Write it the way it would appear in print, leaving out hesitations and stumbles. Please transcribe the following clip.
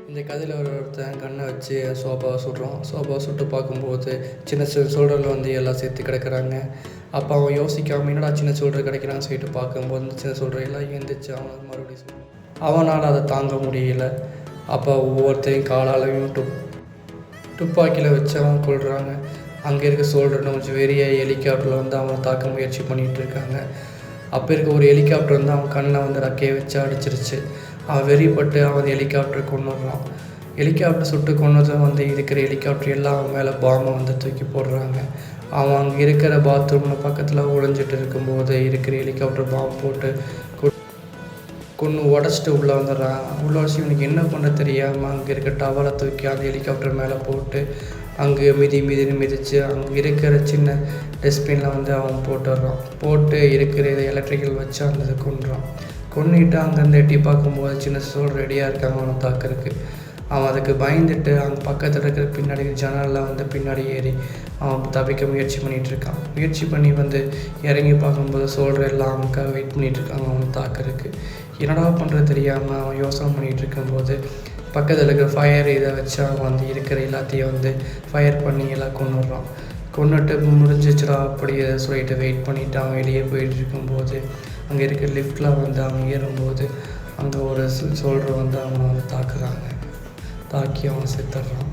இந்த கதையில் ஒருத்தன் கண்ணை வச்சு சோபாவை சுடுறான். சோபாவை சுட்டு பார்க்கும்போது சின்ன சின்ன சோல்டரில் வந்து எல்லாம் சேர்த்து கிடக்குறாங்க. அப்போ அவன் யோசிக்காமல் என்னடா சின்ன சோல்டர் கிடைக்கிறான்னு சொல்லிட்டு பார்க்கும்போது இந்த சின்ன சோல்டர் எல்லாம் எழுந்திரிச்சு அவன் மறுபடியும் அவனால் அதை தாங்க முடியல. அப்போ ஒவ்வொருத்தையும் காலாலையும் துப்பாக்கியில் வச்சு அவன் கொள்கிறாங்க. அங்கே இருக்க சோல்டர்னு கொஞ்சம் வெறிய ஹெலிகாப்டரில் வந்து அவனை தாக்க முயற்சி பண்ணிகிட்டு இருக்காங்க. அப்போ இருக்க ஒரு ஹெலிகாப்டர் வந்து அவன் கண்ணை வந்து ரக்கையை வச்சு அடிச்சிருச்சு. அவன் வெறிப்பட்டு அவன் ஹெலிகாப்டரை கொண்டுடுறான். ஹெலிகாப்டர் சுட்டு கொண்டதை வந்து இருக்கிற ஹெலிகாப்டர் எல்லாம் அவன் மேலே பாம்பை வந்து தூக்கி போடுறாங்க. அவன் அங்கே இருக்கிற பாத்ரூமில் பக்கத்தில் ஒழிஞ்சிட்டு இருக்கும்போது இருக்கிற ஹெலிகாப்டர் பாம்பு போட்டு கொன்று உடச்சிட்டு உள்ளே வந்துடுறான். உள்ளே வச்சு இவனுக்கு என்ன பண்ண தெரியாமல் அங்கே இருக்க டவலை தூக்கி அந்த ஹெலிகாப்டர் மேலே போட்டு அங்கே மிதித்து அங்கே இருக்கிற சின்ன டஸ்ட்பினில் வந்து அவன் போட்டுடுறான். போட்டு இருக்கிற இதை எலக்ட்ரிக்கல் வச்சு அந்த இதை கொண்டுறான். கொண்டுட்டு அங்கேருந்து எட்டி பார்க்கும்போது சின்ன சோல் ரெடியாக இருக்காங்க அவனை தாக்கிறதுக்கு. அவன் அதுக்கு பயந்துட்டு அங்கே பக்கத்தில் இருக்கிற பின்னாடி ஜன்னலில் வந்து பின்னாடி ஏறி அவன் தப்பிக்க முயற்சி பண்ணிகிட்ருக்கான். முயற்சி பண்ணி வந்து இறங்கி பார்க்கும்போது சோல்டர் எல்லாம் அவனுக்காக வெயிட் பண்ணிகிட்ருக்காங்க அவனை தாக்கிறதுக்கு. என்னடா பண்ணுறது தெரியாமல் அவன் யோசனை பண்ணிகிட்டு இருக்கும்போது பக்கத்தில் இருக்கிற ஃபயர் இதை வச்சு அவன் வந்து இருக்கிற எல்லாத்தையும் வந்து ஃபயர் பண்ணி எல்லாம் கொண்டுடுறான். கொண்டுட்டு முடிஞ்சிச்சுடா அப்படி இதை சொல்லிட்டு வெயிட் பண்ணிவிட்டு அவன் வெளியே போயிட்டு இருக்கும்போது அங்கே இருக்கிற லிஃப்டில் வந்து அவன் ஏறும்போது அங்கே ஒரு சோல்டர் வந்து அவனை வந்து தாக்கி அவனை செத்துடுறான்.